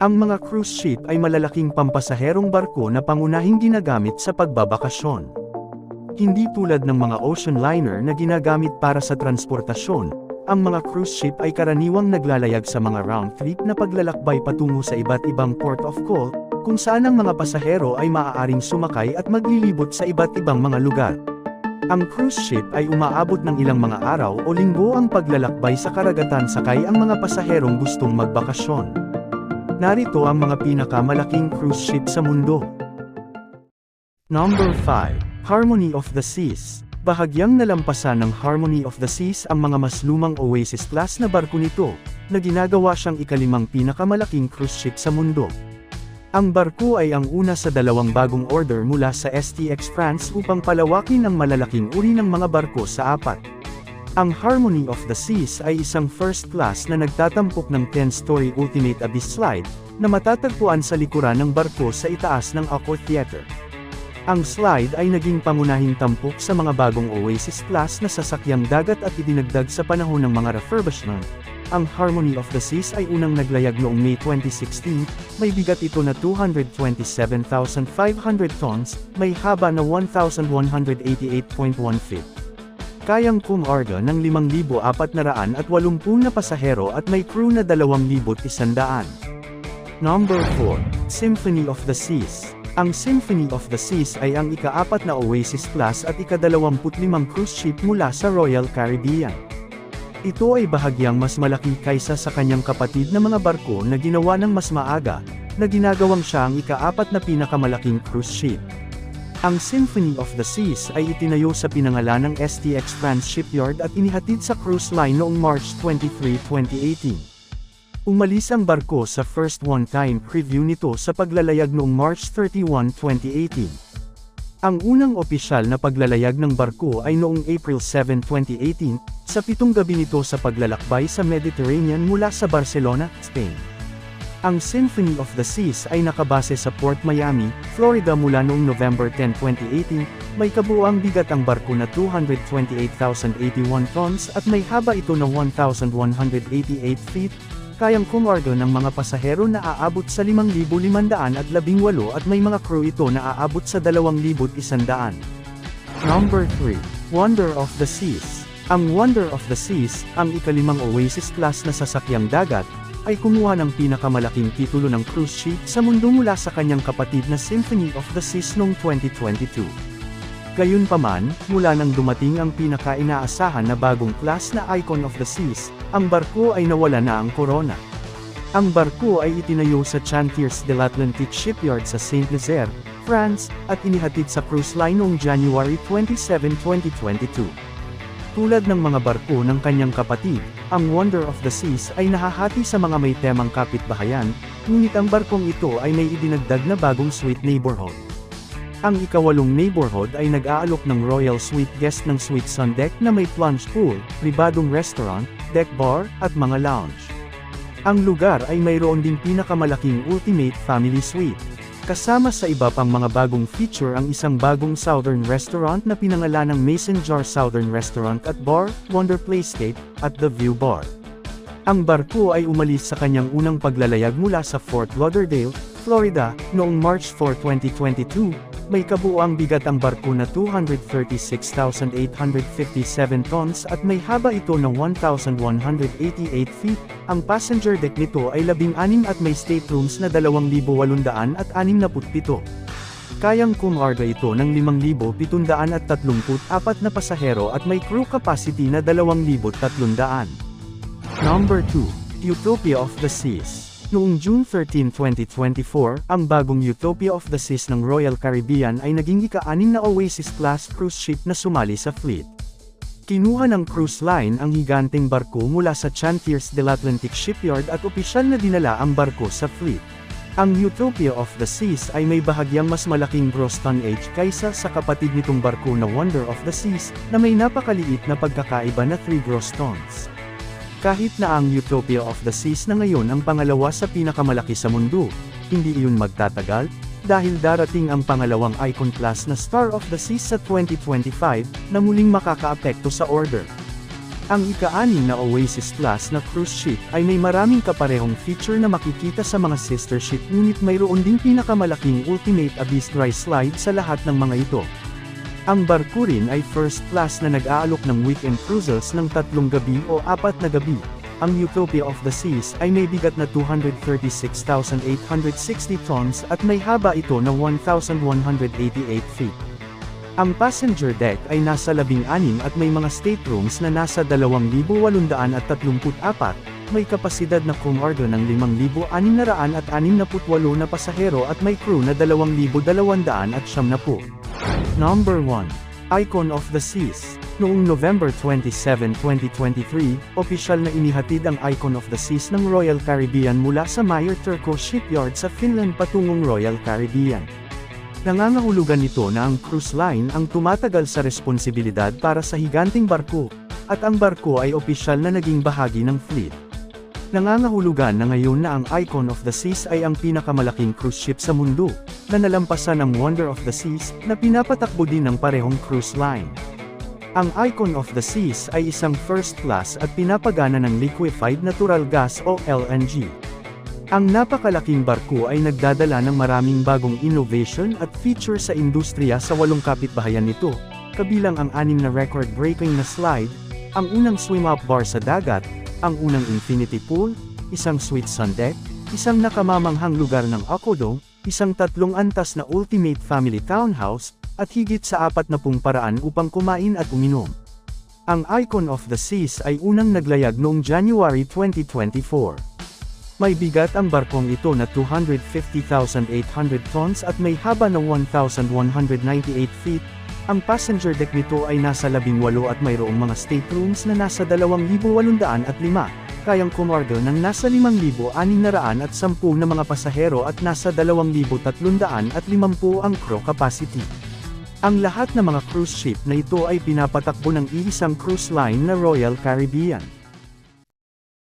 Ang mga cruise ship ay malalaking pampasaherong barko na pangunahing ginagamit sa pagbabakasyon. Hindi tulad ng mga ocean liner na ginagamit para sa transportasyon, ang mga cruise ship ay karaniwang naglalayag sa mga round-trip na paglalakbay patungo sa iba't ibang port of call, kung saan ang mga pasahero ay maaaring sumakay at maglilibot sa iba't ibang mga lugar. Ang cruise ship ay umaabot ng ilang mga araw o linggo ang paglalakbay sa karagatan sakay ang mga pasaherong gustong magbakasyon. Narito ang mga pinakamalaking cruise ship sa mundo. Number 5. Harmony of the Seas. Bahagyang nalampasan ng Harmony of the Seas ang mga mas lumang Oasis class na barko nito, na ginagawa siyang ikalimang pinakamalaking cruise ship sa mundo. Ang barko ay ang una sa dalawang bagong order mula sa STX France upang palawakin ang malalaking uri ng mga barko sa apat. Ang Harmony of the Seas ay isang first class na nagtatampok ng 10-story Ultimate Abyss slide, na matatagpuan sa likuran ng barko sa itaas ng Accor Theater. Ang slide ay naging pangunahing tampok sa mga bagong Oasis class na sasakyang dagat at idinagdag sa panahon ng mga refurbishment. Ang Harmony of the Seas ay unang naglayag noong May 2016, may bigat ito na 227,500 tons, may haba na 1,188.1 feet. Kayang kumarga ng 5,480 na pasahero at may crew na 2,100. Number 4. Symphony of the Seas. Ang Symphony of the Seas ay ang ika-4 na Oasis class at ika-25 cruise ship mula sa Royal Caribbean. Ito ay bahagyang mas malaki kaysa sa kanyang kapatid na mga barko na ginawa ng mas maaga, na ginagawang siya ang ika-4 na pinakamalaking cruise ship. Ang Symphony of the Seas ay itinayo sa pinangalanang STX France Shipyard at inihatid sa cruise line noong March 23, 2018. Umalis ang barko sa first one-time preview nito sa paglalayag noong March 31, 2018. Ang unang opisyal na paglalayag ng barko ay noong April 7, 2018, sa 7 gabi nito sa paglalakbay sa Mediterranean mula sa Barcelona, Spain. Ang Symphony of the Seas ay nakabase sa Port Miami, Florida mula noong November 10, 2018, may kabuuang bigat ang barko na 228,081 tons at may haba ito na 1,188 feet, kayang kumarga ng mga pasahero na aabot sa 5,518 at may mga crew ito na aabot sa 2,100. Number 3. Wonder of the Seas. Ang Wonder of the Seas, ang ikalimang Oasis class na sasakyang dagat, ay kumuha ng pinakamalaking titulo ng cruise ship sa mundo mula sa kanyang kapatid na Symphony of the Seas noong 2022. Gayunpaman, mula nang dumating ang pinaka-inaasahan na bagong class na Icon of the Seas, ang barko ay nawala na ang korona. Ang barko ay itinayo sa Chantiers de l'Atlantique Shipyard sa Saint-Nazaire, France, at inihatid sa cruise line noong January 27, 2022. Tulad ng mga barko ng kanyang kapatid, ang Wonder of the Seas ay nahahati sa mga may temang kapitbahayan, ngunit ang barkong ito ay may idinagdag na bagong suite neighborhood. Ang ika-8 neighborhood ay nag-aalok ng Royal Suite guest ng Suite Sun Deck na may plunge pool, pribadong restaurant, deck bar, at mga lounge. Ang lugar ay mayroon ding pinakamalaking Ultimate Family Suite. Kasama sa iba pang mga bagong feature ang isang bagong Southern restaurant na pinangalanang Mason Jar Southern Restaurant at Bar, Wonder Playscape, at The View Bar. Ang barko ay umalis sa kanyang unang paglalayag mula sa Fort Lauderdale, Florida, noong March 4, 2022, may kabuuang bigat ang barko na 236,857 tons at may haba ito ng 1,188 feet, ang passenger deck nito ay 16 at may staterooms na 2,867. Kayang kumarga ito ng 5,734 na pasahero at may crew capacity na 2,300. Number 2. Utopia of the Seas. Noong June 13, 2024, ang bagong Utopia of the Seas ng Royal Caribbean ay naging ika-6 na Oasis-class cruise ship na sumali sa fleet. Kinuha ng cruise line ang higanteng barko mula sa Chantiers de l'Atlantique Shipyard at opisyal na dinala ang barko sa fleet. Ang Utopia of the Seas ay may bahagyang mas malaking gross tonnage kaysa sa kapatid nitong barko na Wonder of the Seas, na may napakaliit na pagkakaiba na 3 gross tons. Kahit na ang Utopia of the Seas na ngayon ang pangalawa sa pinakamalaki sa mundo, hindi iyon magtatagal, dahil darating ang pangalawang Icon class na Star of the Seas sa 2025, na muling makakaapekto sa order. Ang ika-6 na Oasis Class na cruise ship ay may maraming kaparehong feature na makikita sa mga sister ship ngunit mayroon ding pinakamalaking Ultimate Abyss Dry Slide sa lahat ng mga ito. Ang barko rin ay first class na nag-aalok ng weekend cruises ng 3 gabi o 4 na gabi. Ang Utopia of the Seas ay may bigat na 236,860 tons at may haba ito na 1,188 feet. Ang passenger deck ay nasa 16 at may mga staterooms na nasa 2,834, may kapasidad na kumargo ng 5,668 na pasahero at may crew na 2,270. Number 1. Icon of the Seas. Noong November 27, 2023, opisyal na inihatid ang Icon of the Seas ng Royal Caribbean mula sa Meyer Turco Shipyard sa Finland patungong Royal Caribbean. Nangangahulugan nito na ang cruise line ang tumatagal sa responsibilidad para sa higanting barko, at ang barko ay opisyal na naging bahagi ng fleet. Nangangahulugan na ngayon na ang Icon of the Seas ay ang pinakamalaking cruise ship sa mundo, na nalampasan ang Wonder of the Seas, na pinapatakbo din ng parehong cruise line. Ang Icon of the Seas ay isang first class at pinapagana ng liquefied natural gas o LNG. Ang napakalaking barko ay nagdadala ng maraming bagong innovation at feature sa industriya sa 8 kapitbahayan nito, kabilang ang 6 na record-breaking na slide, ang unang swim-up bar sa dagat, ang unang infinity pool, isang suite sun deck, isang nakamamanghang lugar ng aquadome, isang 3 antas na ultimate family townhouse, at higit sa 40 paraan upang kumain at uminom. Ang Icon of the Seas ay unang naglayag noong January 2024. May bigat ang barkong ito na 250,800 tons at may haba na 1,198 feet. Ang passenger deck nito ay nasa 18 at mayroong mga staterooms na nasa 2,805, kayang kumargo ng nasa 5,610 na mga pasahero at nasa 2,350 ang crew capacity. Ang lahat ng mga cruise ship na ito ay pinapatakbo ng iisang cruise line na Royal Caribbean.